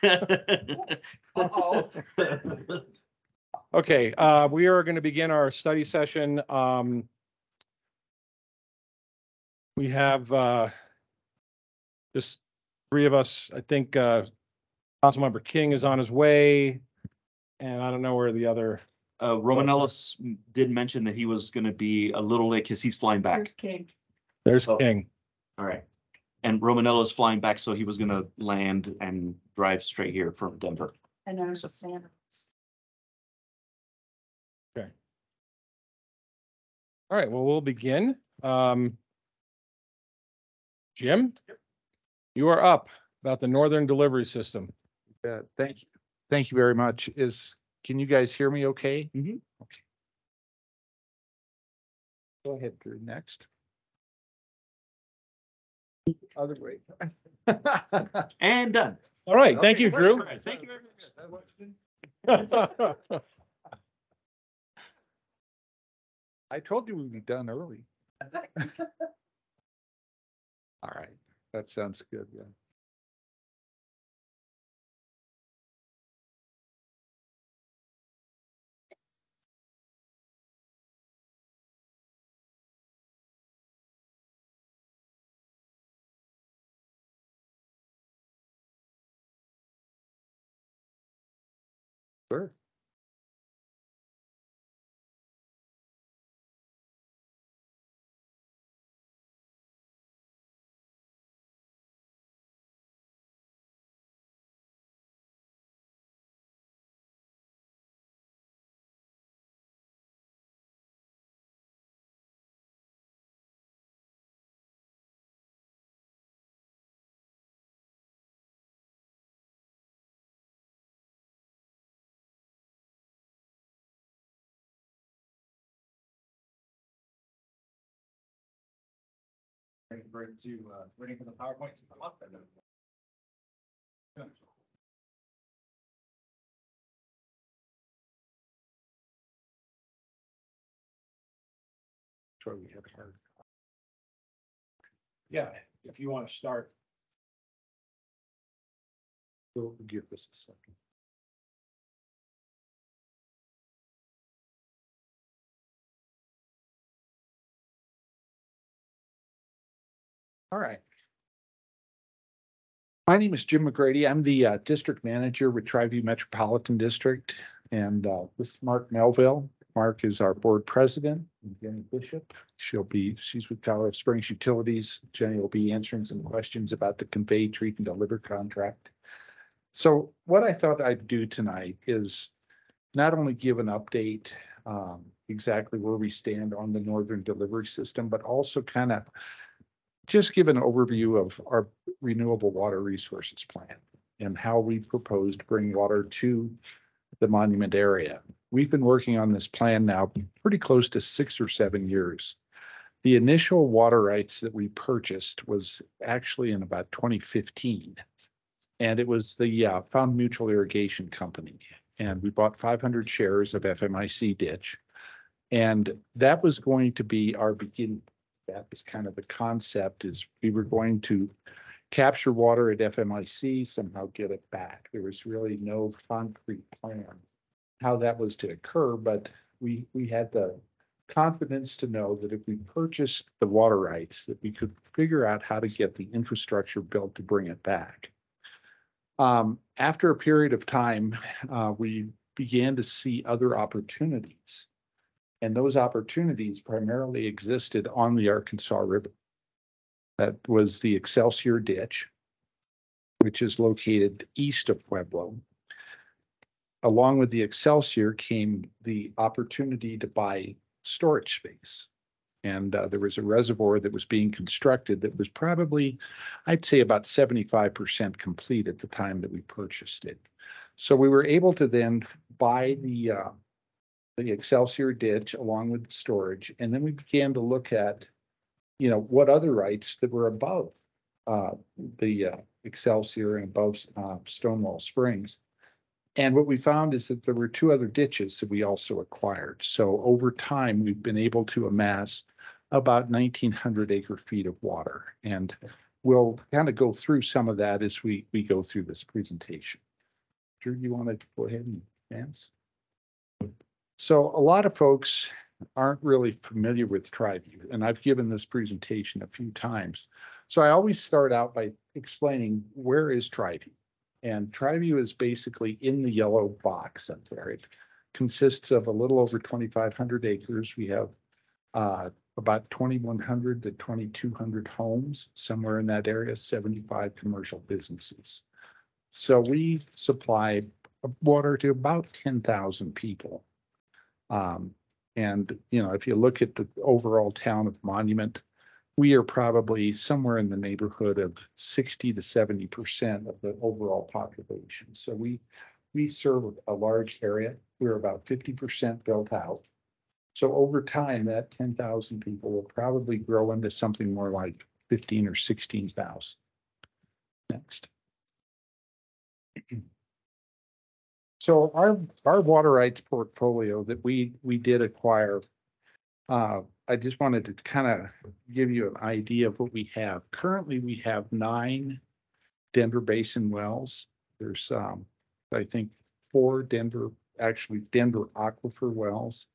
Uh-oh. Okay, we are going to begin our study session. We have just three of us. I think Councilmember King is on his way, and I don't know where the other. Romanellis did mention that he was going to be a little late because he's flying back. Here's King. There's Oh. King. All right. And Romanello's flying back, so he was going to land and drive straight here from Denver. And there's Sanders. Okay. All right, well, we'll begin. Jim, you are up about the Northern Delivery System. Thank you. Thank you very much. Can you guys hear me okay? Mm-hmm. Okay. Go ahead, Drew, next. Other way. And done. All right, thank you, Drew. All right, thank you very much. I told you we'd be done early. All right, that sounds good. Yeah. Sure. Waiting for the PowerPoint to come up. Sure, we have hard. Yeah, if you want to start. We'll give this a second. All right. My name is Jim McGrady. I'm the district manager with Tri-View Metropolitan District, and this is Mark Melville. Mark is our board president, and Jenny Bishop. She's with Colorado Springs Utilities. Jenny will be answering some questions about the convey, treat, and deliver contract. So what I thought I'd do tonight is not only give an update exactly where we stand on the Northern Delivery System, but also kind of just give an overview of our renewable water resources plan and how we propose to bring water to the monument area. We've been working on this plan now pretty close to 6 or 7 years. The initial water rights that we purchased was actually in about 2015. And it was the Found Mutual Irrigation Company. And we bought 500 shares of FMIC Ditch. And that was going to be our beginning. That was kind of the concept, is we were going to capture water at FMIC, somehow get it back. There was really no concrete plan how that was to occur, but we had the confidence to know that if we purchased the water rights, that we could figure out how to get the infrastructure built to bring it back. After a period of time, we began to see other opportunities. And those opportunities primarily existed on the Arkansas River. That was the Excelsior Ditch, which is located east of Pueblo. Along with the Excelsior came the opportunity to buy storage space. And there was a reservoir that was being constructed that was probably, I'd say, about 75% complete at the time that we purchased it. So we were able to then buy the Excelsior Ditch along with the storage, and then we began to look at, what other rights that were above the Excelsior and above Stonewall Springs. And what we found is that there were 2 other ditches that we also acquired. So over time, we've been able to amass about 1,900 acre feet of water. And we'll kind of go through some of that as we go through this presentation. Drew, you want to go ahead and advance? So a lot of folks aren't really familiar with TriView, and I've given this presentation a few times. So I always start out by explaining where is TriView. And TriView is basically in the yellow box up there. It consists of a little over 2,500 acres. We have about 2,100 to 2,200 homes, somewhere in that area, 75 commercial businesses. So we supply water to about 10,000 people. And, you know, if you look at the overall town of Monument, we are probably somewhere in the neighborhood of 60 to 70% of the overall population. So we serve a large area. We're about 50% built out. So over time, that 10,000 people will probably grow into something more like 15 or 16,000. Next. So our water rights portfolio that we did acquire, I just wanted to kind of give you an idea of what we have. Currently, we have 9 Denver Basin wells. There's, I think, 4 Denver aquifer wells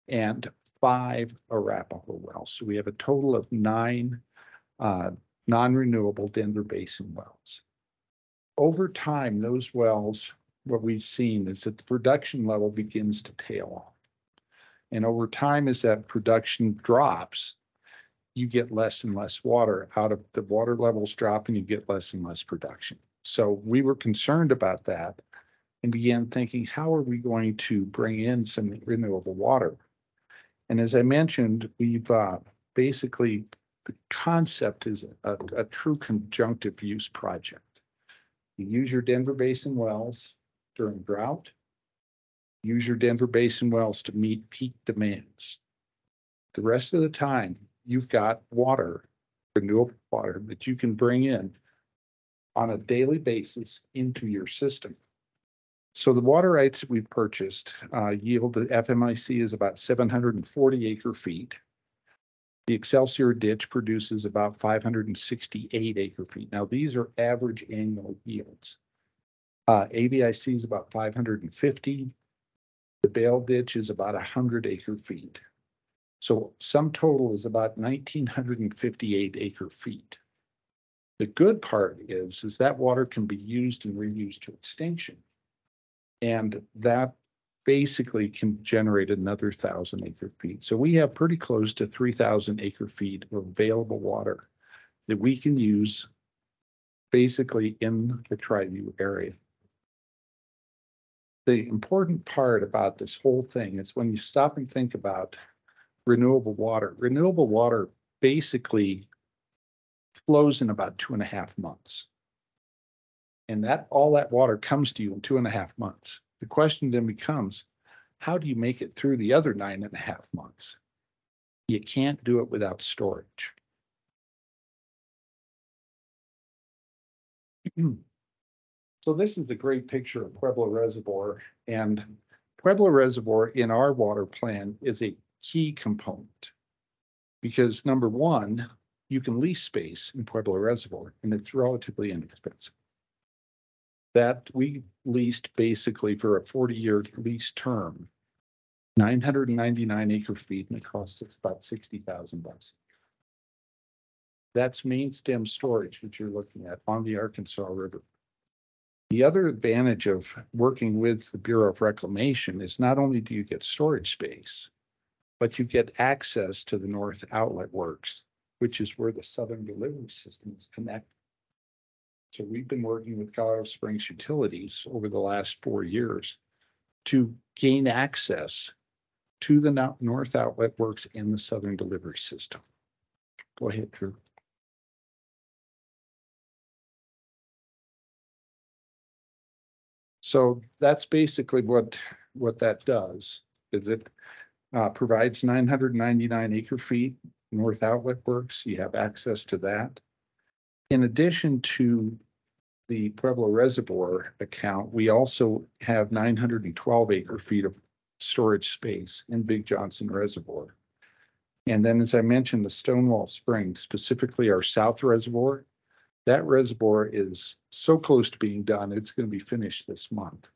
and 5 Arapahoe wells. So we have a total of 9 non-renewable Denver Basin wells. Over time, those wells, what we've seen is that the production level begins to tail off. And over time, as that production drops, you get less and less water out of the water levels drop and you get less and less production. So we were concerned about that and began thinking, how are we going to bring in some renewable water? And as I mentioned, we've basically, the concept is a true conjunctive use project. You use your Denver Basin wells during drought. Use your Denver Basin wells to meet peak demands. The rest of the time, you've got water, renewable water that you can bring in on a daily basis into your system. So the water rights that we've purchased yield the FMIC is about 740 acre feet. The Excelsior ditch produces about 568 acre feet. Now these are average annual yields. ABIC is about 550. The Bale ditch is about 100 acre feet. So sum total is about 1,958 acre feet. The good part is that water can be used and reused to extinction. And that basically can generate another 1,000 acre feet. So we have pretty close to 3,000 acre feet of available water that we can use basically in the TriView area. The important part about this whole thing is when you stop and think about renewable water basically flows in about 2.5 months. And all that water comes to you in 2.5 months. The question then becomes, how do you make it through the other 9.5 months? You can't do it without storage. So this is a great picture of Pueblo Reservoir, and Pueblo Reservoir in our water plan is a key component because number one, you can lease space in Pueblo Reservoir and it's relatively inexpensive. That we leased basically for a 40-year lease term, 999 acre feet, and it costs us about $60,000. That's main stem storage that you're looking at on the Arkansas River. The other advantage of working with the Bureau of Reclamation is not only do you get storage space, but you get access to the North Outlet Works, which is where the Southern Delivery System is connected. So we've been working with Colorado Springs Utilities over the last 4 years to gain access to the North Outlet Works and the Southern Delivery System. Go ahead, Drew. So that's basically what that does, is it provides 999 acre feet, North Outlet Works. You have access to that. In addition to the Pueblo Reservoir account, we also have 912 acre feet of storage space in Big Johnson Reservoir. And then, as I mentioned, the Stonewall Springs, specifically our South Reservoir, That reservoir is so close to being done, it's going to be finished this month.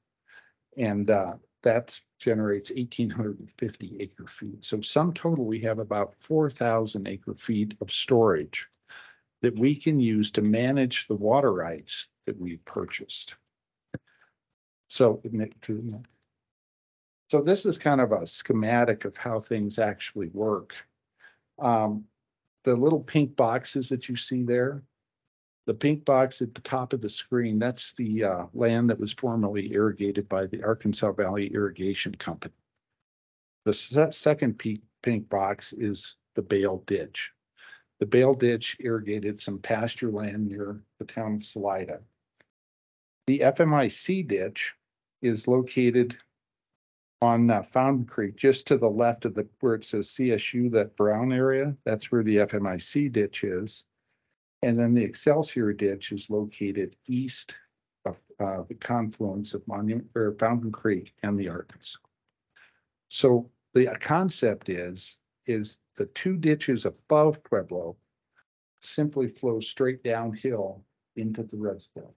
And that generates 1,850 acre feet. So sum total, we have about 4,000 acre feet of storage that we can use to manage the water rights that we've purchased. So this is kind of a schematic of how things actually work. The little pink boxes that you see there, the pink box at the top of the screen, that's the land that was formerly irrigated by the Arkansas Valley Irrigation Company. The second pink box is the Bale Ditch. The Bale Ditch irrigated some pasture land near the town of Salida. The FMIC ditch is located on Fountain Creek, just to the left of where it says CSU, that brown area. That's where the FMIC ditch is. And then the Excelsior ditch is located east of the confluence of Fountain Creek and the Arkansas. So the concept is the two ditches above Pueblo simply flow straight downhill into the reservoir.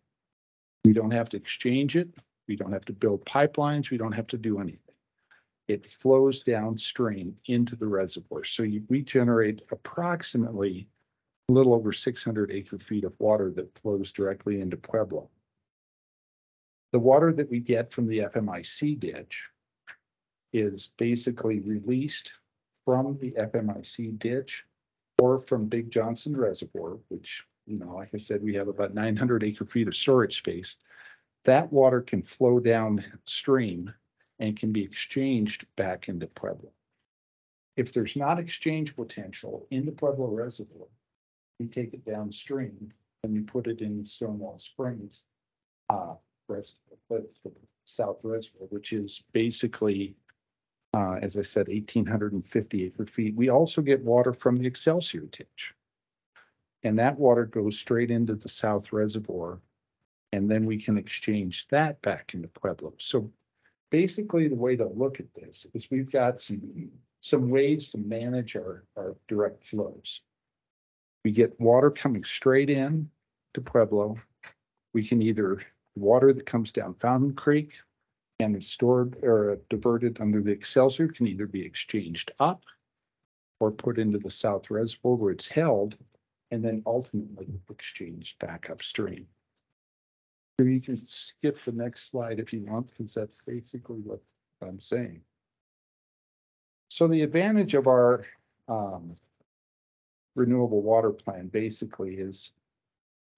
We don't have to exchange it. We don't have to build pipelines. We don't have to do anything. It flows downstream into the reservoir. So we generate approximately a little over 600 acre feet of water that flows directly into Pueblo. The water that we get from the FMIC ditch is basically released from the FMIC ditch or from Big Johnson Reservoir, which, like I said, we have about 900 acre feet of storage space. That water can flow downstream and can be exchanged back into Pueblo. If there's not exchange potential in the Pueblo Reservoir, we take it downstream and we put it in Stonewall Springs South Reservoir, which is basically, as I said, 1,850 acre feet. We also get water from the Excelsior ditch, and that water goes straight into the South Reservoir, and then we can exchange that back into Pueblo. So basically, the way to look at this is we've got some ways to manage our direct flows. We get water coming straight in to Pueblo. We can either water that comes down Fountain Creek and is stored or diverted under the Excelsior can either be exchanged up or put into the South Reservoir where it's held and then ultimately exchanged back upstream. So you can skip the next slide if you want, because that's basically what I'm saying. So the advantage of our renewable water plan basically is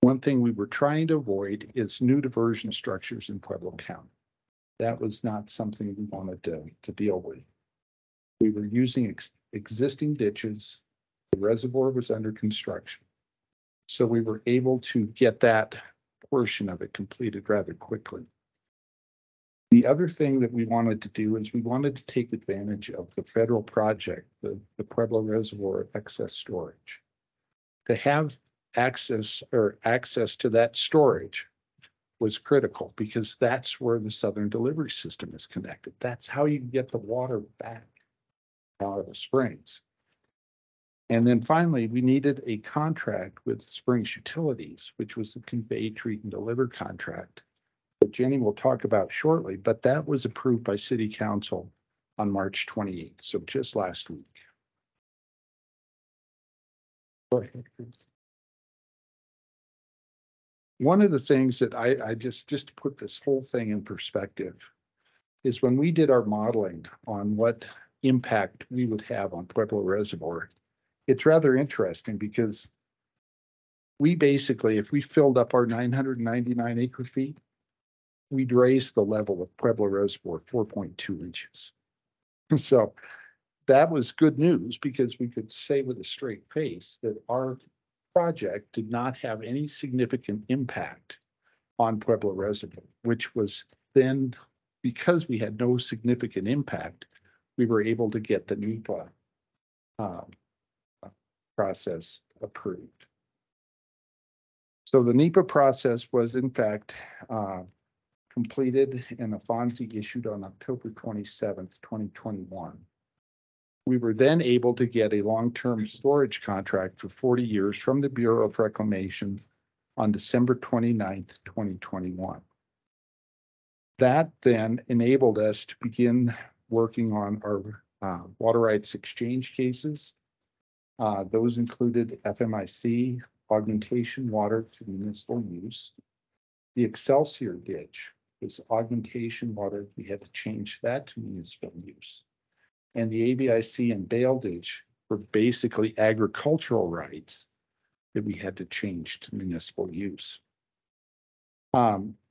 one thing we were trying to avoid is new diversion structures in Pueblo County. That was not something we wanted to deal with. We were using existing ditches. The reservoir was under construction. So we were able to get that portion of it completed rather quickly. The other thing that we wanted to do is we wanted to take advantage of the federal project, the Pueblo Reservoir Excess Storage. To have access to that storage was critical because that's where the Southern Delivery System is connected. That's how you get the water back out of the springs. And then finally, we needed a contract with Springs Utilities, which was the convey, treat, and deliver contract that Jenny will talk about shortly, but that was approved by City Council on March 28th, so just last week. Go ahead, please. One of the things that I just to put this whole thing in perspective is when we did our modeling on what impact we would have on Pueblo Reservoir, it's rather interesting because we basically, if we filled up our 999 acre feet, we'd raise the level of Pueblo Reservoir 4.2 inches. So that was good news because we could say with a straight face that our project did not have any significant impact on Pueblo Reservoir, which was then, because we had no significant impact, we were able to get the NEPA process approved. So the NEPA process was in fact completed and a FONSI issued on October 27th, 2021. We were then able to get a long-term storage contract for 40 years from the Bureau of Reclamation on December 29th, 2021. That then enabled us to begin working on our water rights exchange cases. Those included FMIC, augmentation water to municipal use. The Excelsior ditch was augmentation water. We had to change that to municipal use. And the ABIC and Bale ditch were basically agricultural rights that we had to change to municipal use.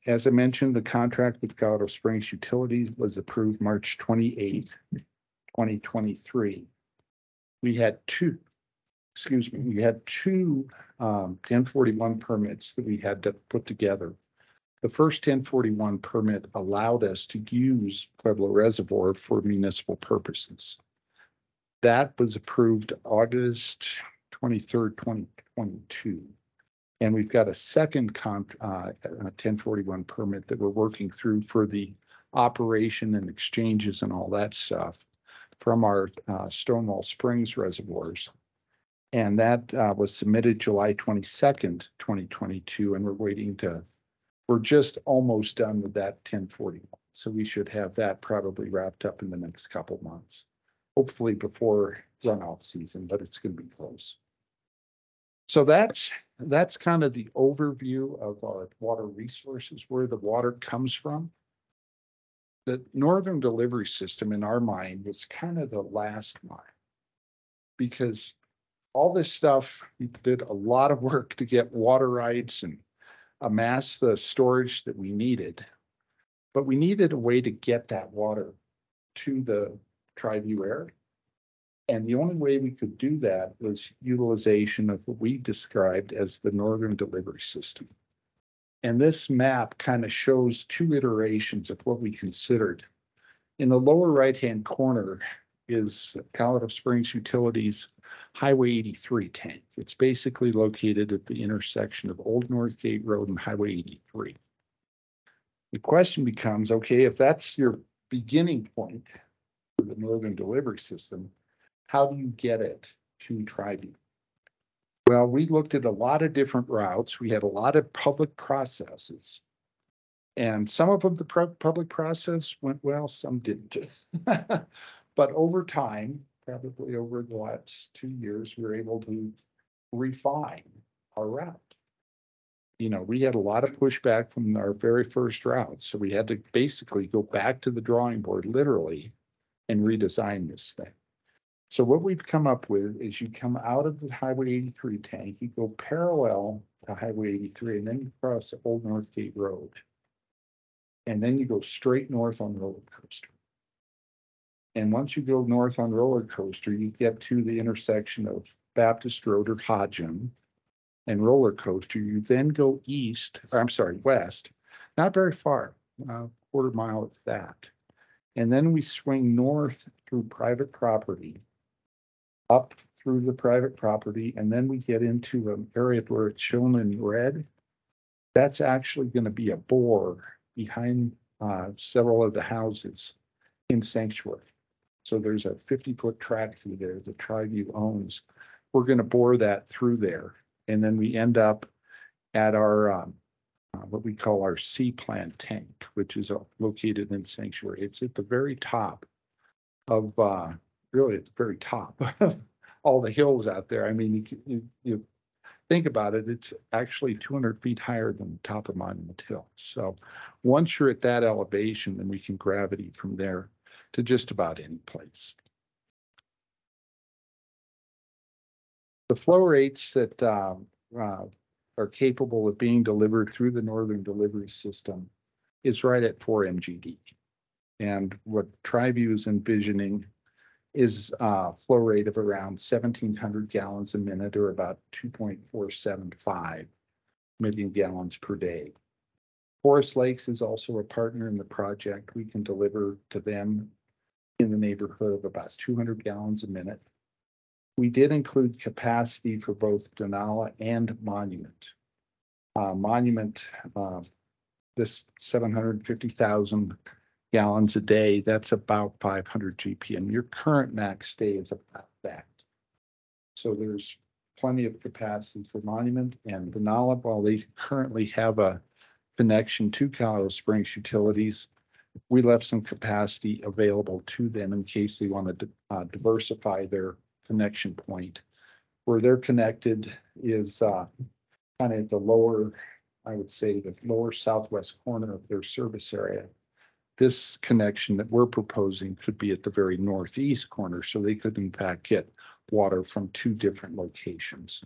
As I mentioned, the contract with Colorado Springs Utilities was approved March 28th, 2023. We had two 1041 permits that we had to put together. The first 1041 permit allowed us to use Pueblo Reservoir for municipal purposes. That was approved August 23rd, 2022. And we've got a second 1041 permit that we're working through for the operation and exchanges and all that stuff from our Stonewall Springs reservoirs. And that was submitted July 22nd, 2022. And we're just almost done with that 1041. So we should have that probably wrapped up in the next couple months, hopefully before runoff season, but it's going to be close. So that's kind of the overview of our water resources, where the water comes from. The northern delivery system in our mind was kind of the last mile, because all this stuff, we did a lot of work to get water rights and amass the storage that we needed, but we needed a way to get that water to the Tri-View area. And the only way we could do that was utilization of what we described as the northern delivery system. And this map kind of shows two iterations of what we considered. In the lower right-hand corner is Colorado Springs Utilities Highway 83 tank. It's basically located at the intersection of Old Northgate Road and Highway 83. The question becomes, okay, if that's your beginning point for the northern delivery system, how do you get it to Tri-View? Well, we looked at a lot of different routes. We had a lot of public processes. And some of them, the public process went well, some didn't. But over time, probably over the last 2 years, we were able to refine our route. You know, we had a lot of pushback from our very first route. So we had to basically go back to the drawing board, literally, and redesign this thing. So what we've come up with is you come out of the Highway 83 tank, you go parallel to Highway 83, and then you cross Old Northgate Road. And then you go straight north on Roller Coaster. And once you go north on Roller Coaster, you get to the intersection of Baptist Road or Hodgem and Roller Coaster. You then go west, not very far, quarter mile of that. And then we swing north through private property, up through the private property, and then we get into an area where it's shown in red. That's actually going to be a bore behind several of the houses in Sanctuary. So there's a 50-foot track through there that Tri-View owns. We're going to bore that through there. And then we end up at our, what we call our C-plant tank, which is located in Sanctuary. It's at the very top of, really at the very top of all the hills out there. I mean, you think about it, it's actually 200 feet higher than the top of Monument Hill. So once you're at that elevation, then we can gravity from there to just about any place. The flow rates that are capable of being delivered through the northern delivery system is right at 4 MGD. And what Tri-View is envisioning is a flow rate of around 1,700 gallons a minute, or about 2.475 million gallons per day. Forest Lakes is also a partner in the project. We can deliver to them in the neighborhood of about 200 gallons a minute. We did include capacity for both Denali and Monument. Monument, this 750,000 gallons a day, that's about 500 GPM. Your current max day is about that. So there's plenty of capacity for Monument and Denali, while they currently have a connection to Colorado Springs Utilities. We left some capacity available to them in case they want to diversify their connection point. Where they're connected is kind of at the lower, I would say, the lower southwest corner of their service area. This connection that we're proposing could be at the very northeast corner, so they could in fact get water from two different locations.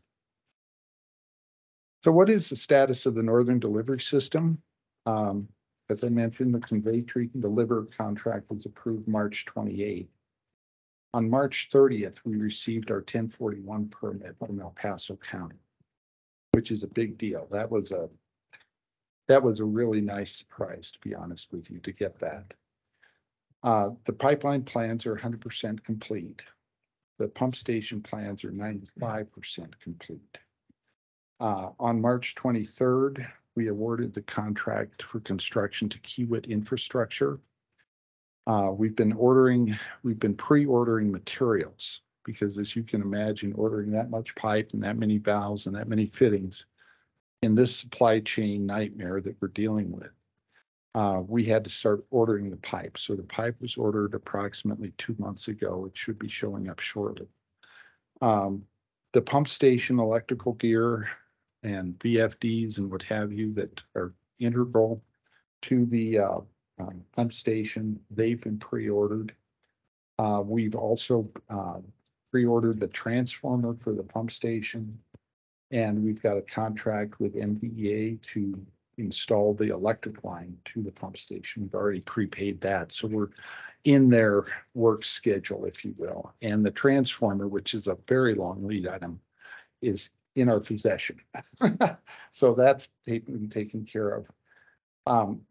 So what is the status of the Northern Delivery System? As I mentioned, the Convey, Treat, and Deliver contract was approved March 28th. On March 30th, we received our 1041 permit from El Paso County, which is a big deal. That was a really nice surprise, to be honest with you, to get that. The pipeline plans are 100% complete. The pump station plans are 95% complete. On March 23rd, we awarded the contract for construction to Kiewit Infrastructure. We've been pre-ordering materials because, as you can imagine, ordering that much pipe and that many valves and that many fittings in this supply chain nightmare that we're dealing with, we had to start ordering the pipe. So the pipe was ordered approximately 2 months ago. It should be showing up shortly. The pump station electrical gear and VFDs and what have you that are integral to the pump station, they've been pre-ordered. We've also pre-ordered the transformer for the pump station, and we've got a contract with MVEA to install the electric line to the pump station. We've already prepaid that, so we're in their work schedule, if you will. And the transformer, which is a very long lead item, is in our possession. So that's been taken care of.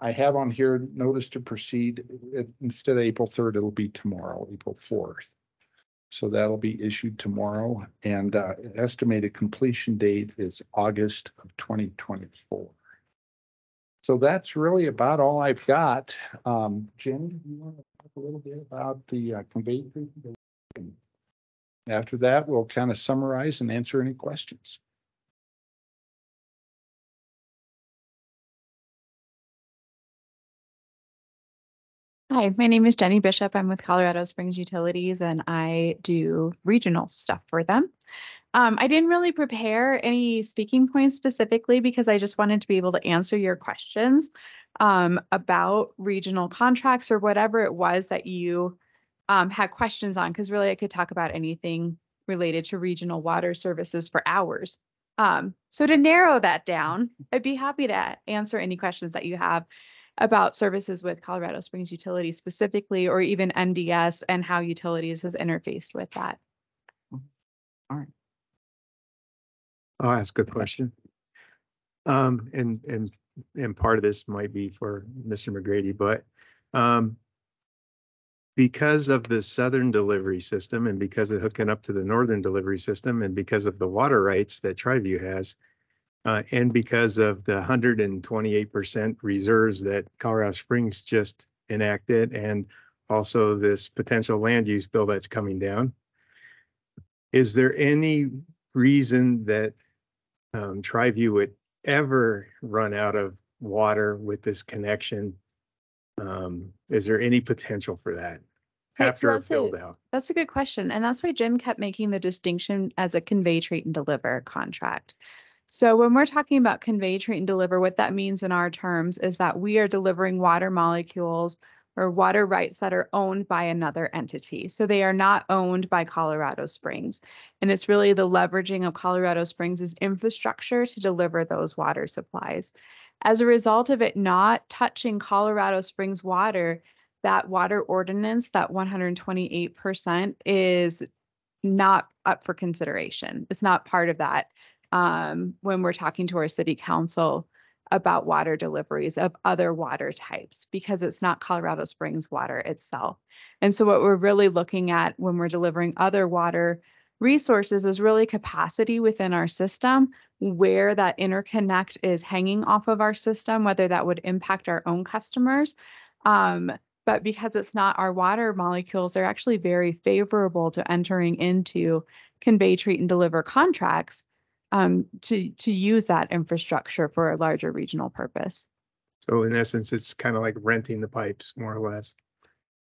I have on here notice to proceed. Instead of April 3rd, it'll be tomorrow, April 4th. So that'll be issued tomorrow, and estimated completion date is August of 2024. So that's really about all I've got. Jen, do you want to talk a little bit about the Convey? After that, we'll kind of summarize and answer any questions. Hi, my name is Jenny Bishop. I'm with Colorado Springs Utilities and I do regional stuff for them. I didn't really prepare any speaking points specifically because I just wanted to be able to answer your questions about regional contracts or whatever it was that you had questions on, because really I could talk about anything related to regional water services for hours. So to narrow that down, I'd be happy to answer any questions that you have about services with Colorado Springs Utilities specifically, or even NDS and how utilities has interfaced with that. All right. I'll ask a question. And part of this might be for Mr. McGrady, but because of the southern delivery system and because of hooking up to the northern delivery system and because of the water rights that Triview has, and because of the 128% reserves that Colorado Springs just enacted, and also this potential land use bill that's coming down, is there any reason that Triview would ever run out of water with this connection? Is there any potential for that after a build out? That's a good question. And that's why Jim kept making the distinction as a convey, treat, and deliver contract. So when we're talking about convey, treat, and deliver, what that means in our terms is that we are delivering water molecules or water rights that are owned by another entity. So they are not owned by Colorado Springs. And it's really the leveraging of Colorado Springs' infrastructure to deliver those water supplies. As a result of it not touching Colorado Springs water, that water ordinance, that 128%, is not up for consideration. It's not part of that when we're talking to our city council about water deliveries of other water types, because it's not Colorado Springs water itself. And so what we're really looking at when we're delivering other water resources is really capacity within our system, where that interconnect is hanging off of our system, whether that would impact our own customers. But because it's not our water molecules, they're actually very favorable to entering into convey, treat, and deliver contracts to use that infrastructure for a larger regional purpose. So in essence, it's kind of like renting the pipes, more or less.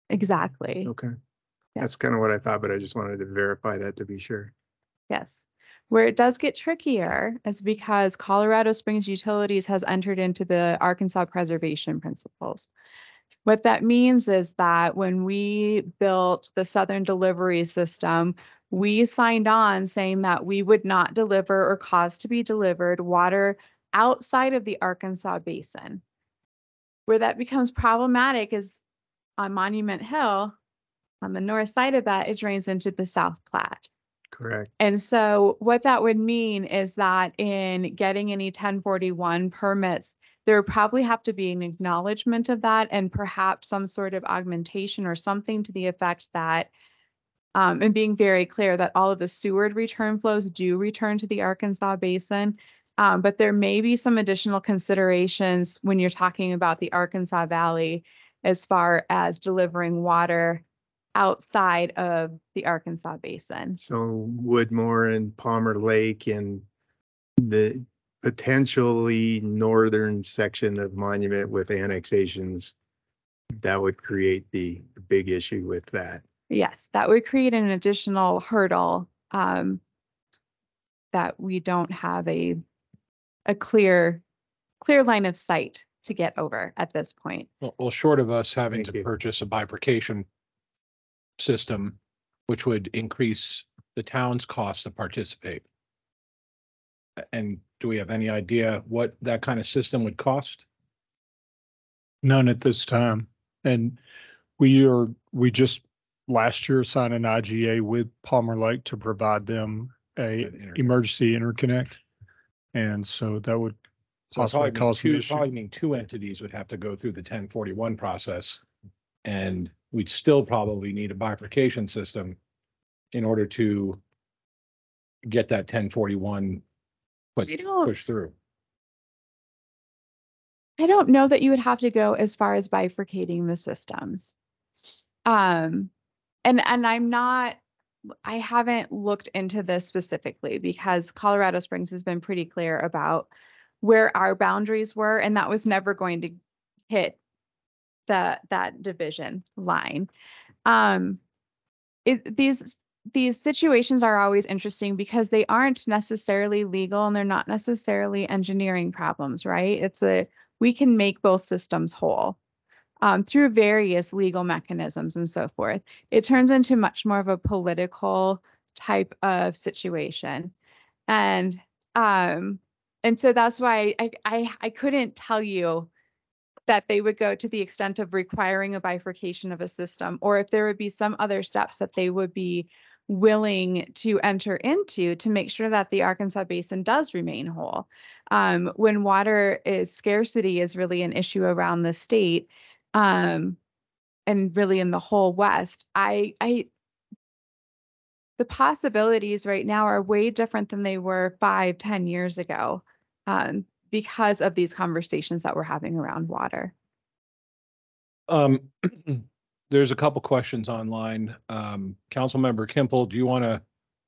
Exactly. Okay. Yeah. That's kind of what I thought, but I just wanted to verify that to be sure. Yes. Where it does get trickier is because Colorado Springs Utilities has entered into the Arkansas Preservation Principles. What that means is that when we built the Southern Delivery System, we signed on saying that we would not deliver or cause to be delivered water outside of the Arkansas Basin. Where that becomes problematic is on Monument Hill. On the north side of that, it drains into the South Platte. Correct. And so what that would mean is that in getting any 1041 permits, there would probably have to be an acknowledgement of that and perhaps some sort of augmentation or something to the effect that, and being very clear that all of the Seward return flows do return to the Arkansas Basin. But there may be some additional considerations when you're talking about the Arkansas Valley as far as delivering water outside of the Arkansas Basin. So Woodmore and Palmer Lake and the potentially northern section of Monument with annexations, that would create the big issue with that. Yes, that would create an additional hurdle that we don't have a clear line of sight to get over at this point. Well, short of us having Thank to you. purchase a bifurcation system, which would increase the town's cost to participate. And do we have any idea what that kind of system would cost? None at this time. And we just last year signed an IGA with Palmer Lake to provide them a An interconnect. emergency interconnect. And so that would So it'd possibly cause an probably issue. mean two entities would have to go through the 1041 process. And we'd still probably need a bifurcation system in order to get that 1041 pushed through. I don't know that you would have to go as far as bifurcating the systems. And I haven't looked into this specifically because Colorado Springs has been pretty clear about where our boundaries were, and that was never going to hit that division line. These situations are always interesting because they aren't necessarily legal and they're not necessarily engineering problems, right? We can make both systems whole through various legal mechanisms and so forth. It turns into much more of a political type of situation. And so that's why I couldn't tell you that they would go to the extent of requiring a bifurcation of a system, or if there would be some other steps that they would be willing to enter into to make sure that the Arkansas Basin does remain whole. When water scarcity is really an issue around the state, and really in the whole West, the possibilities right now are way different than they were 5-10 years ago, because of these conversations that we're having around water. There's a couple questions online. Councilmember Kimple, do you want to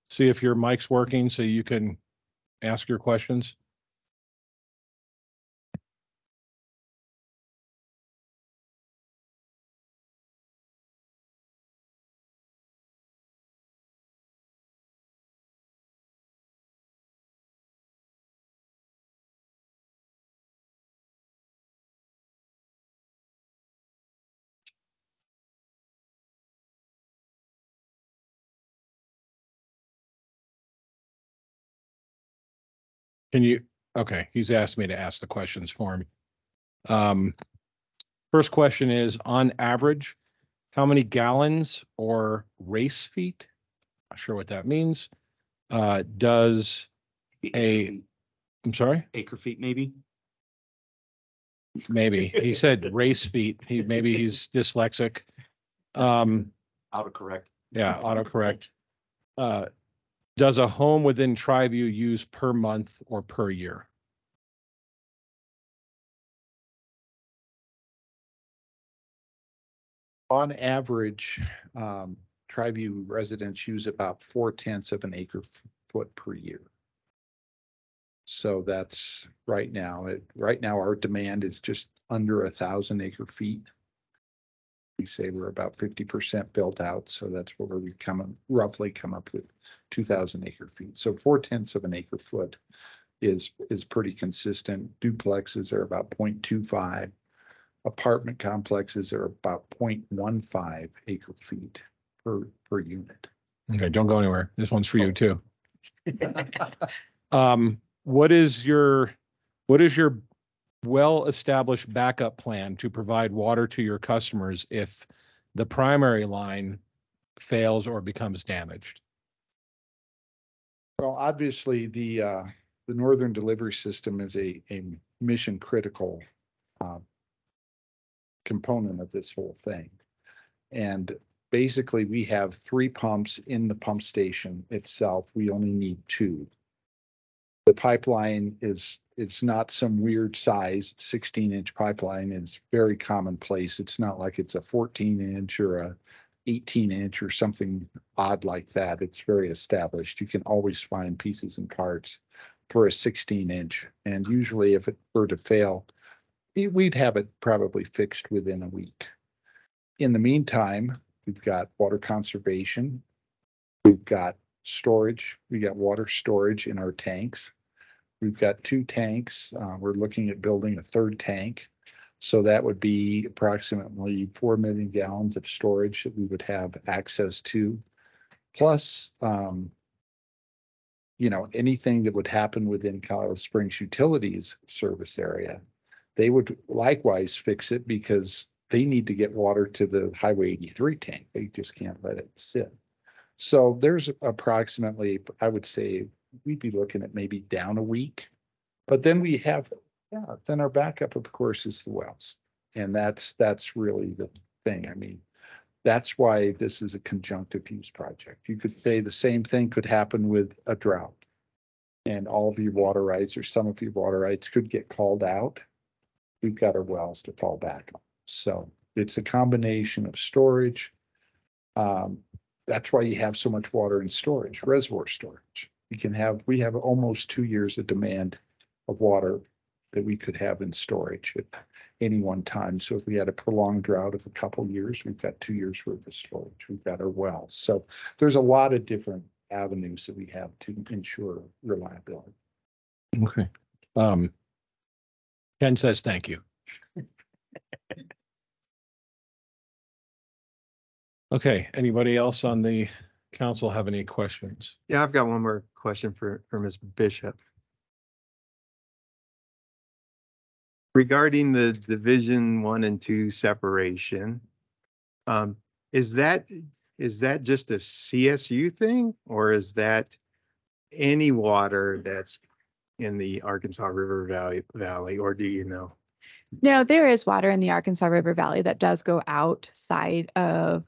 see if your mic's working so you can ask your questions? Can you, okay, he's asked me to ask the questions for him. First question is, on average, how many gallons or race feet, not sure what that means, does I'm sorry? Acre feet, maybe? Maybe. He said race feet. Maybe he's dyslexic. Autocorrect. Yeah, autocorrect. Does a home within Triview use per month or per year? On average, Triview residents use about 4/10 of an acre foot per year. So that's right now, right now our demand is just under 1,000 acre feet. We say we're about 50% built out, so that's where we roughly come up with 2,000 acre feet. So 4/10 of an acre foot is pretty consistent. Duplexes are about 0.25. Apartment complexes are about 0.15 acre feet per unit. Okay, don't go anywhere. This one's for you too. What is your well-established backup plan to provide water to your customers if the primary line fails or becomes damaged? Well, obviously, the Northern Delivery System is a mission critical component of this whole thing. And basically, we have 3 pumps in the pump station itself. We only need 2. The pipeline is not some weird size. 16-inch pipeline is very commonplace. It's not like it's a 14-inch or a 18-inch or something odd like that. It's very established. You can always find pieces and parts for a 16-inch. And usually if it were to fail, we'd have it probably fixed within a week. In the meantime, we've got water conservation. We've got storage. We got water storage in our tanks. We've got 2 tanks. We're looking at building a 3rd tank. So that would be approximately 4 million gallons of storage that we would have access to. Plus, anything that would happen within Colorado Springs Utilities service area, they would likewise fix it because they need to get water to the Highway 83 tank. They just can't let it sit. So there's approximately, I would say, we'd be looking at maybe down a week. But then we have, then our backup, of course, is the wells. And that's really the thing. I mean, that's why this is a conjunctive use project. You could say the same thing could happen with a drought. And all of your water rights or some of your water rights could get called out. We've got our wells to fall back on. So it's a combination of storage. That's why you have so much water in storage, reservoir storage. We have almost 2 years of demand of water that we could have in storage at any one time. So if we had a prolonged drought of a couple of years, we've got 2 years worth of storage. We've got our wells. So there's a lot of different avenues that we have to ensure reliability. Okay. Ken says thank you. Okay, anybody else on the council have any questions? Yeah, I've got one more question for Ms. Bishop. Regarding the Division 1 and 2 separation, is that just a CSU thing, or is that any water that's in the Arkansas River Valley, or do you know? No, there is water in the Arkansas River Valley that does go outside of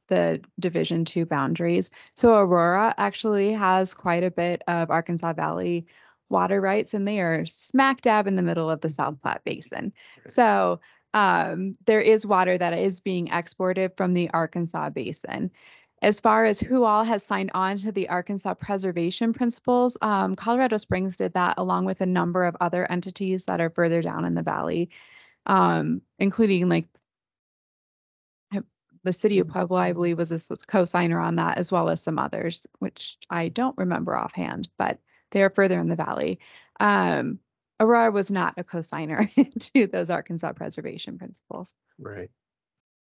the Division 2 boundaries. So Aurora actually has quite a bit of Arkansas Valley water rights, and they are smack dab in the middle of the South Platte Basin. So there is water that is being exported from the Arkansas Basin. As far as who all has signed on to the Arkansas Preservation Principles, Colorado Springs did that along with a number of other entities that are further down in the valley, including like the city of Pueblo, I believe, was a co-signer on that, as well as some others, which I don't remember offhand, but they are further in the valley. Aurora was not a co-signer to those Arkansas Preservation Principles. Right.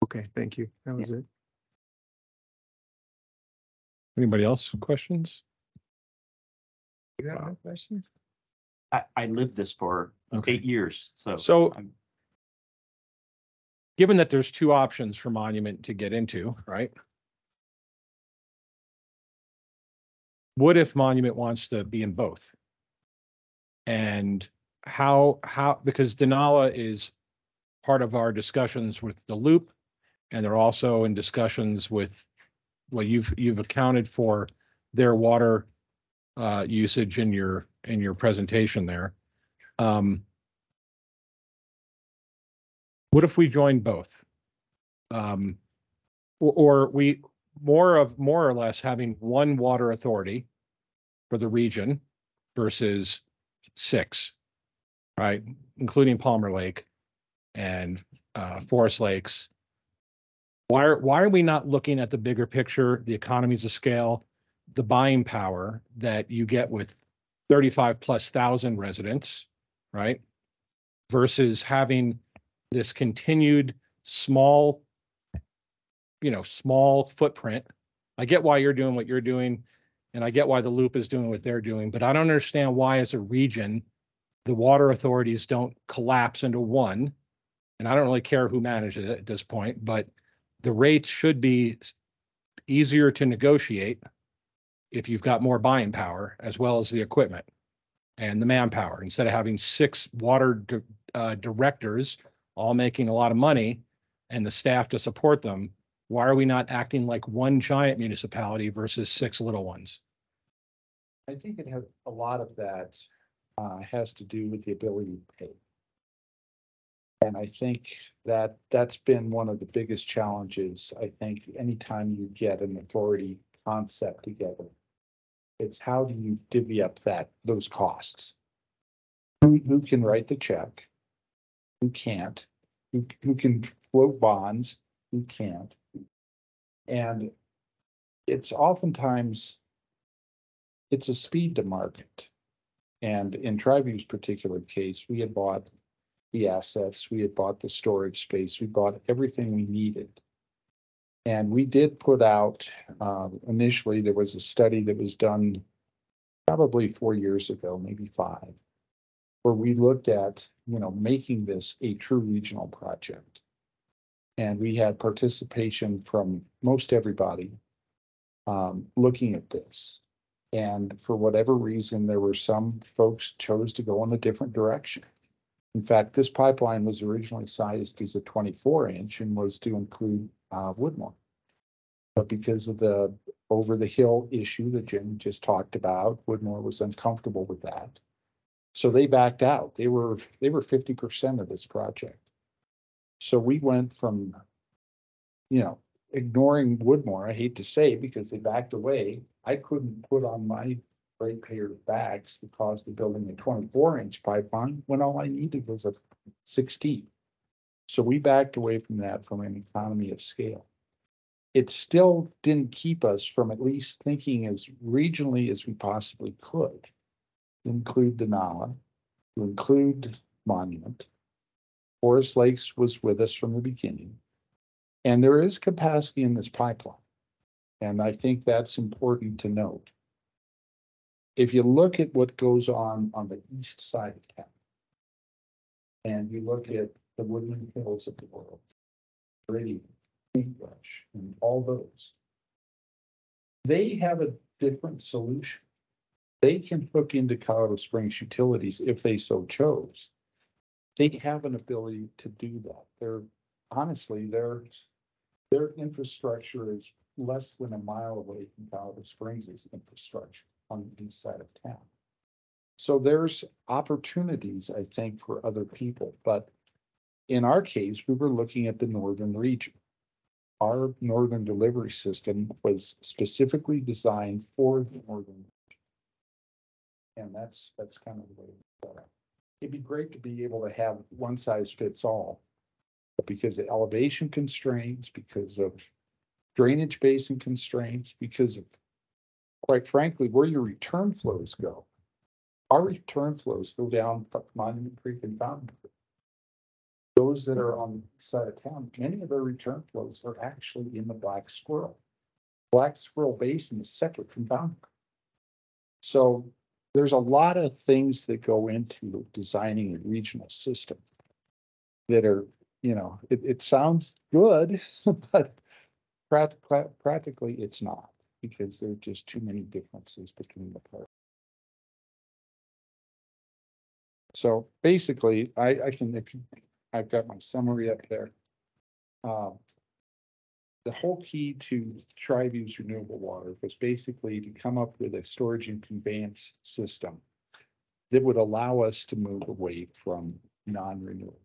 Okay, thank you. That was it. Anybody else questions? You have no questions? I lived this for Okay. 8 years, so. So- I'm- Given that there's 2 options for Monument to get into, right? What if Monument wants to be in both? And how, because Denala is part of our discussions with the Loop, and they're also in discussions with, well, you've accounted for their water usage in your presentation there. What if we join both? Or we more or less having one water authority for the region versus six, right? Including Palmer Lake and Forest Lakes. Why are we not looking at the bigger picture, the economies of scale, the buying power that you get with 35,000+ residents, right? Versus having this continued small footprint. I get why you're doing what you're doing, and I get why the Loop is doing what they're doing, but I don't understand why as a region, the water authorities don't collapse into one. And I don't really care who manages it at this point, but the rates should be easier to negotiate if you've got more buying power as well as the equipment and the manpower, instead of having six water directors all making a lot of money and the staff to support them. Why are we not acting like one giant municipality versus six little ones? I think it has a lot of that has to do with the ability to pay. And I think that that's been one of the biggest challenges. I think anytime you get an authority concept together, it's how do you divvy up those costs? Who can write the check? Who can't? Who can float bonds? Who can't? And it's oftentimes it's a speed to market. And in Triview's particular case, we had bought the assets, we had bought the storage space, we bought everything we needed. And we did put out, initially, there was a study that was done probably 4 years ago, maybe 5, where we looked at, making this a true regional project. And we had participation from most everybody looking at this. And for whatever reason, there were some folks chose to go in a different direction. In fact, this pipeline was originally sized as a 24-inch and was to include Woodmore. But because of the over the hill issue that Jim just talked about, Woodmore was uncomfortable with that. So they backed out. They were 50% of this project. So we went from, ignoring Woodmore, I hate to say, because they backed away. I couldn't put on my ratepayer backs the cost of building a 24-inch pipeline when all I needed was a 16. So we backed away from that from an economy of scale. It still didn't keep us from at least thinking as regionally as we possibly could, to include Denali, to include Monument. Forest Lakes was with us from the beginning. And there is capacity in this pipeline. And I think that's important to note. If you look at what goes on the east side of town, and you look at the Woodland Hills of the world, Brady, Paintbrush, and all those, they have a different solution. They can hook into Colorado Springs utilities if they so chose. They have an ability to do that. Their infrastructure is less than a mile away from Colorado Springs' infrastructure on the east side of town. So there's opportunities, I think, for other people. But in our case, we were looking at the northern region. Our northern delivery system was specifically designed for the northern region. And that's kind of the way it's set up. It'd be great to be able to have one size fits all, but because of elevation constraints, because of drainage basin constraints, because of, quite frankly, where your return flows go. Our return flows go down Monument Creek and Fountain Creek. Those that are on the side of town, many of their return flows are actually in the Black Squirrel. Black Squirrel Basin is separate from Fountain Creek. So there's a lot of things that go into designing a regional system that are, it sounds good, but practically it's not, because there are just too many differences between the parts. So basically, I've got my summary up there. The whole key to Triview's renewable water was basically to come up with a storage and conveyance system that would allow us to move away from non-renewables.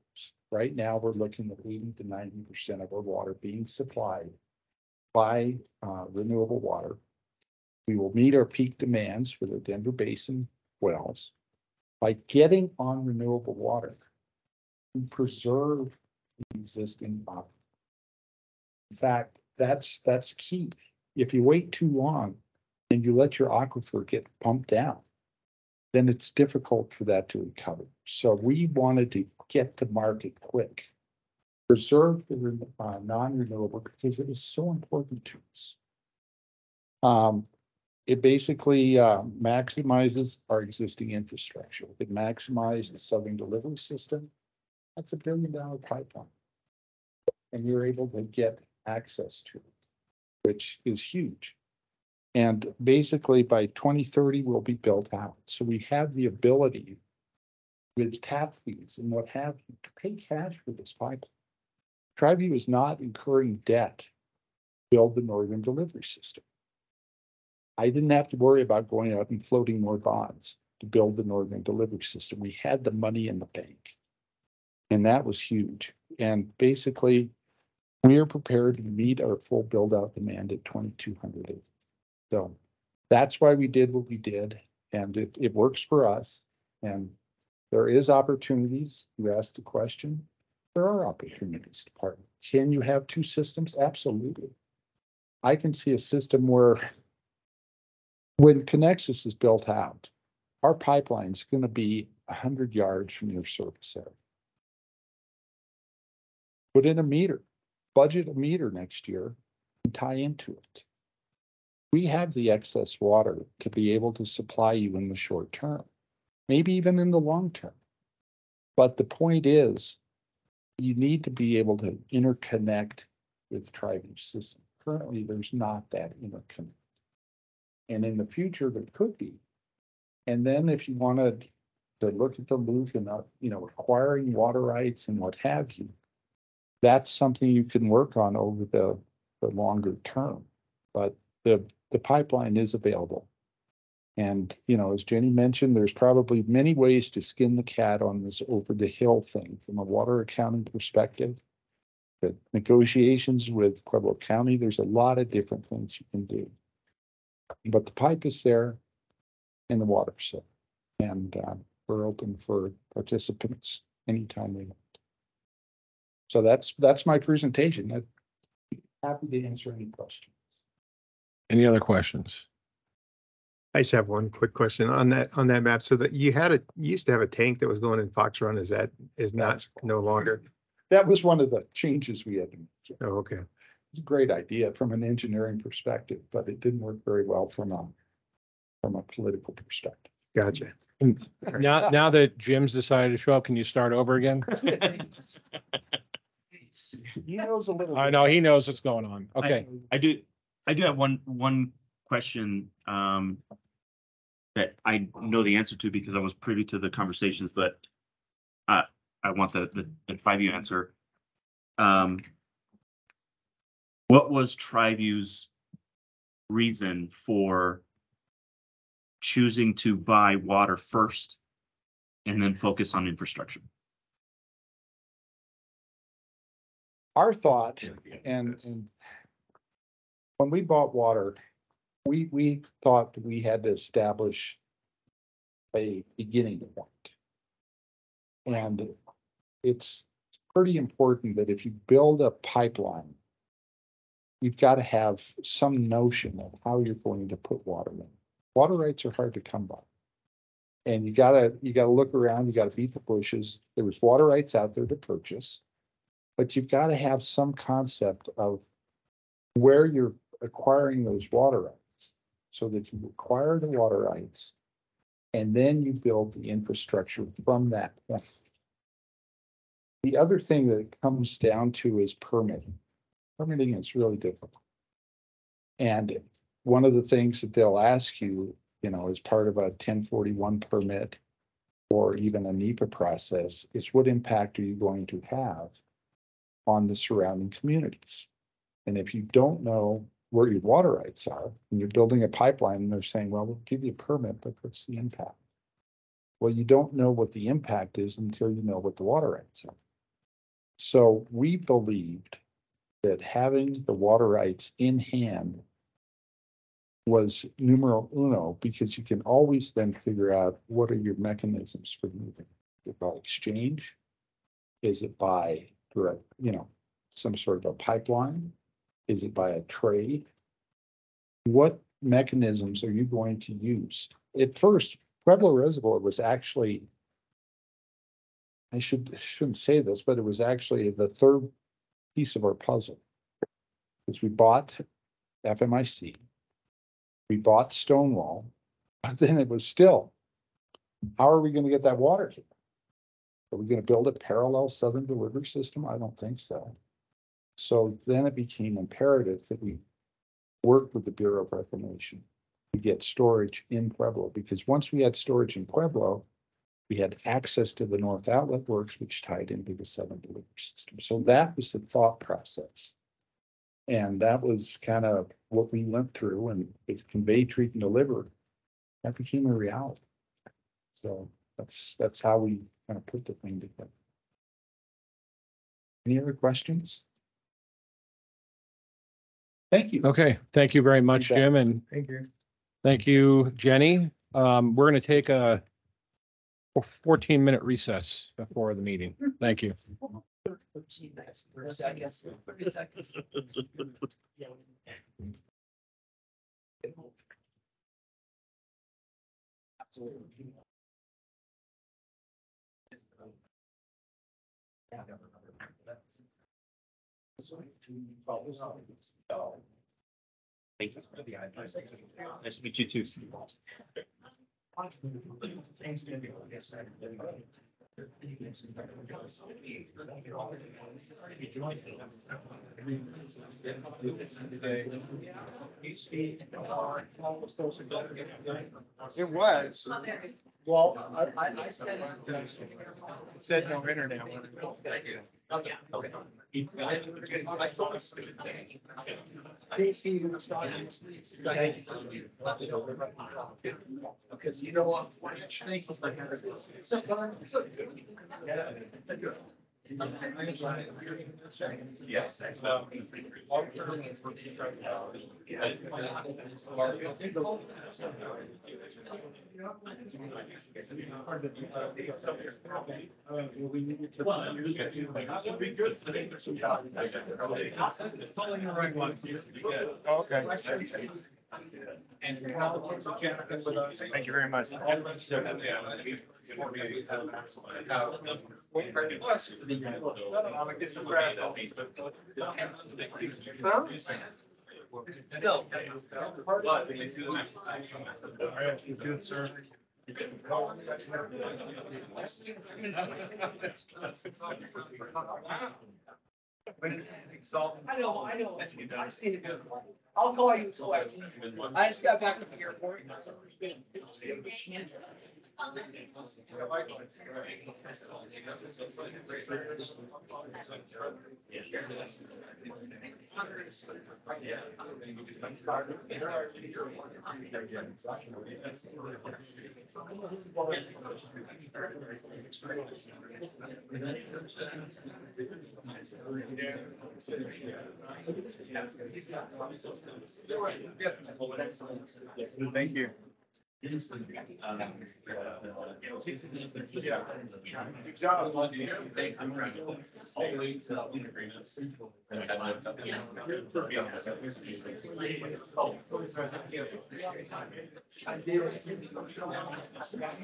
Right now, we're looking at 80 to 90% of our water being supplied buy renewable water. We will meet our peak demands for the Denver Basin wells by getting on renewable water. We preserve the existing aquifer. In fact, that's key. If you wait too long and you let your aquifer get pumped down, then it's difficult for that to recover. So we wanted to get to market quick, preserve the non-renewable because it is so important to us. It basically maximizes our existing infrastructure. It maximizes the Southern Delivery System. That's $1 billion pipeline. And you're able to get access to it, which is huge. And basically by 2030, we'll be built out. So we have the ability with tap fees and what have you to pay cash for this pipeline. TriView is not incurring debt to build the Northern Delivery System. I didn't have to worry about going out and floating more bonds to build the Northern Delivery System. We had the money in the bank. And that was huge. And basically, we are prepared to meet our full build-out demand at 2,200 acres. So that's why we did what we did. And it works for us. And there is opportunities. You asked the question. There are opportunities to partner. Can you have two systems? Absolutely. I can see a system where when Connexus is built out, our pipeline is going to be 100 yards from your service area. Put in a meter, budget a meter next year and tie into it. We have the excess water to be able to supply you in the short term, maybe even in the long term. But the point is, you need to be able to interconnect with TriView system. Currently, there's not that interconnect. And in the future, there could be. And then if you wanted to look at the loop and, acquiring water rights and what have you, that's something you can work on over the longer term. But the pipeline is available. And, as Jenny mentioned, there's probably many ways to skin the cat on this over the hill thing from a water accounting perspective. The negotiations with Pueblo County, there's a lot of different things you can do. But the pipe is there and the water's there. And we're open for participants anytime they want. So that's my presentation. I'm happy to answer any questions. Any other questions? I just have one quick question on that map. So that you used to have a tank that was going in Fox Run. Is not no longer? That was one of the changes we had to make. Oh, okay. It's a great idea from an engineering perspective, but it didn't work very well from a political perspective. Gotcha. Now that Jim's decided to show up, can you start over again? He knows a little. I know, he knows what's going on. Okay. I do have one question that I know the answer to because I was privy to the conversations, but I want the 5U answer. What was TriView's reason for choosing to buy water first and then focus on infrastructure? Our thought, and when we bought water, we thought that we had to establish a beginning point. And it's pretty important that if you build a pipeline, you've got to have some notion of how you're going to put water in. Water rights are hard to come by. And you gotta look around, you gotta beat the bushes. There was water rights out there to purchase, but you've got to have some concept of where you're acquiring those water rights so that you acquire the water rights and then you build the infrastructure from that point. The other thing that it comes down to is permitting. Permitting is really difficult. And one of the things that they'll ask you, as part of a 1041 permit or even a NEPA process is what impact are you going to have on the surrounding communities? And if you don't know where your water rights are and you're building a pipeline and they're saying, well, we'll give you a permit, but what's the impact? Well, you don't know what the impact is until you know what the water rights are. So we believed that having the water rights in hand was numero uno, because you can always then figure out what are your mechanisms for moving. Is it by exchange? Is it by direct, some sort of a pipeline? Is it by a trade? What mechanisms are you going to use? At first, Pueblo Reservoir was actually, I shouldn't say this, but it was actually the third piece of our puzzle. Because we bought FMIC, we bought Stonewall, but then it was still, how are we going to get that water here? Are we going to build a parallel southern delivery system? I don't think so. So then it became imperative that we work with the Bureau of Reclamation to get storage in Pueblo, because once we had storage in Pueblo, we had access to the North Outlet Works, which tied into the southern delivery system. So that was the thought process. And that was kind of what we went through, and it's convey, treat, and deliver. That became a reality. So that's how we kind of put the thing together. Any other questions? Thank you. Okay, thank you very much, You bet. Jim, and Thank you. thank you, Jenny. We're going to take a 14-minute recess before the meeting. Thank you. 13 minutes, I guess. 30 seconds. Yeah. Absolutely. Thank you for the advice. Nice to meet you too. It was. Well, I said no internet. Because you know what? Yes. Okay. Thank you very much. Good, sir. I know. I see it. I'll call you questions. I just got back from the airport. Thank you. You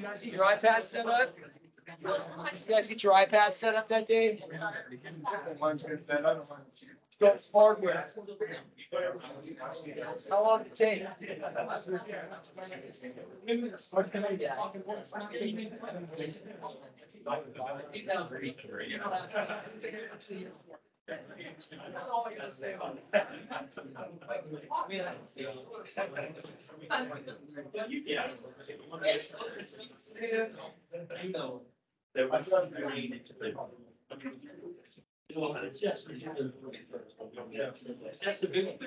guys get your iPad set up? You guys get your iPad set up that day? That's hardware. How long did it take? That's the big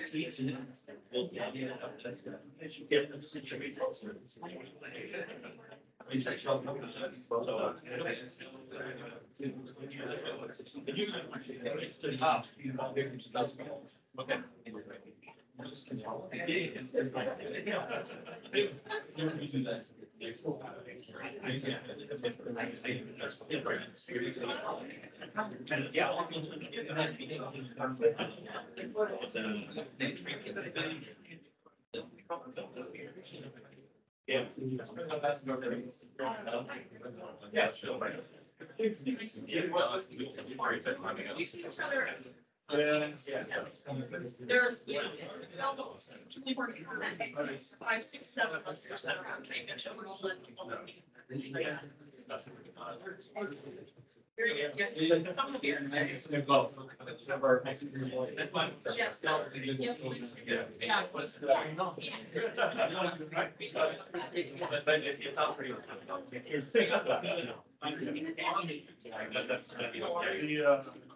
There's, yeah, five, six, seven, let's switch that around. Okay, good. So we're all let people know. Very good, yeah. Some of the beer. Yes. Yeah.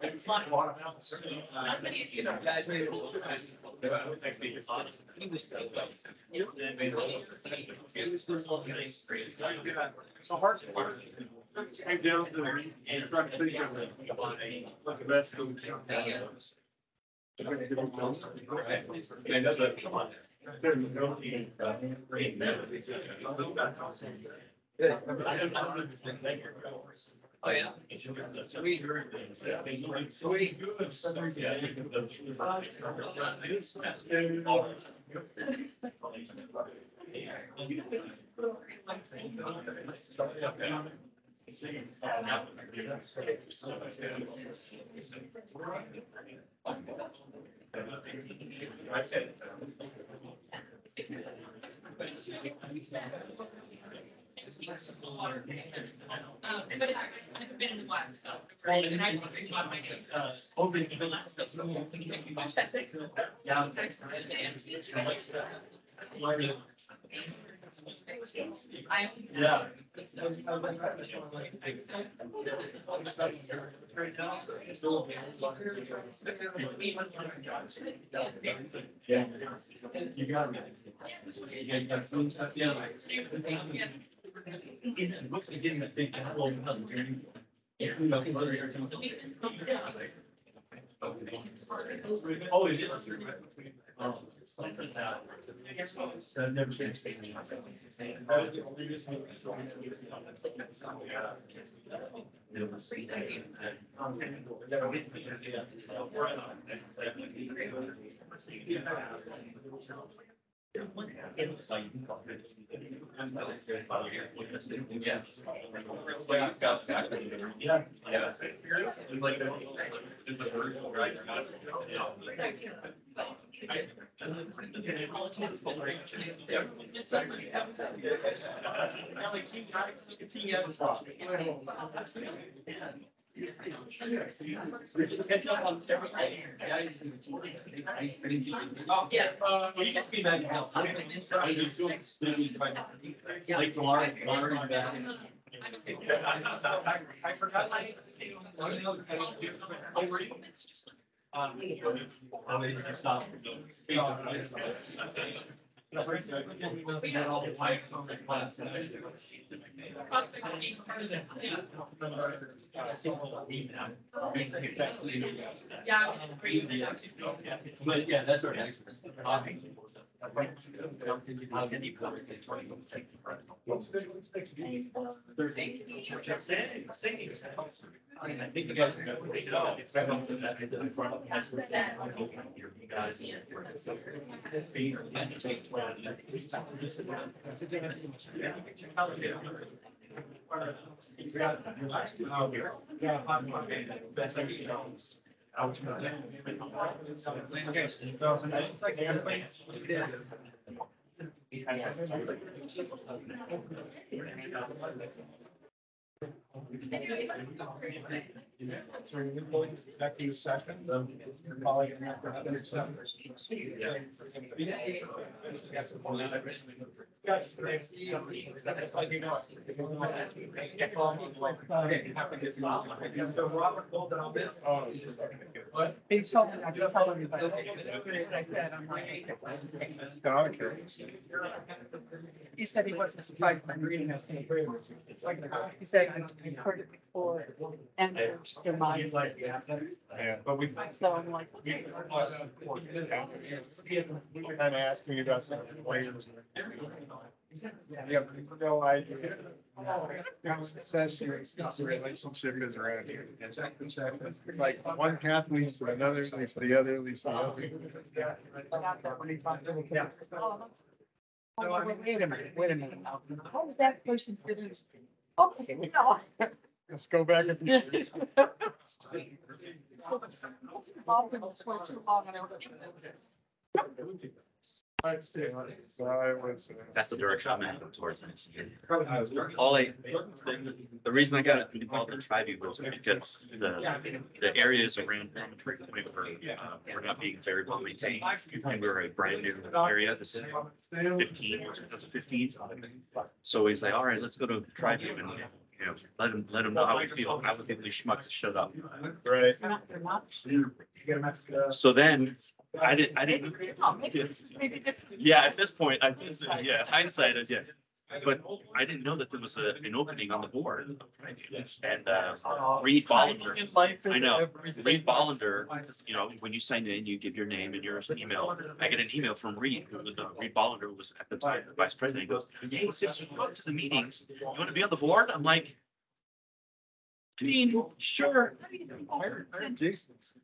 It's fun. That's been easy. Guys, maybe. So hard. Came down to and tried to think of what the best food. Oh, yeah. Sweet. Sweet. I said. But I've been in the black stuff, right? And I think about my names, open the last stuff. So yeah. Yeah. Yeah. You got it. Yeah, you got some stuff, yeah. It looks like getting that big. Oh, it did. So never changed. Yeah. It's like it's a virtual, right? Catch up on everything. Oh, yeah. You just be back out. Like tomorrow. I forgot. But yeah, that's our next. I think you guys are going to wait it out. It's going to the front of you guys. So you're going to executive session, you're probably gonna have to have an executive session. That's like, you know. So Robert pulled it on this. What? He's telling me, I'm telling you. I said, I'm like. He said he wasn't surprised by reading this thing. He said, I've heard it before. And your mind. Yeah, but we. So I'm like. I'm asking you about something later. Yeah, no idea. How successful the relationship is around here. It's like one path leads to another, leads to the other, leads to the other. Oh, wait a minute now. How was that person fit in? Okay, no. Let's go back a few years. Involved in this way too long and everything. So I was. That's the direction I'm heading towards. All the reason I got involved in Tri-View was because the areas around Elementary Point were not being very well maintained. And we're a brand new area. This is 2015. So he's like, all right, let's go to Tri-View and, you know, let him know how we feel. I was the only schmuck that showed up. Right. So then I didn't. Maybe this. Yeah, at this point, yeah, hindsight is, yeah. But I didn't know that there was an opening on the board. And Reed Bollender, I know, Reed Bollender, you know, when you sign in, you give your name and your email. I get an email from Reed, Reed Bollender was at the time the vice president. He goes, hey, since you go to the meetings, you want to be on the board? I'm like, I mean, sure. Jason's.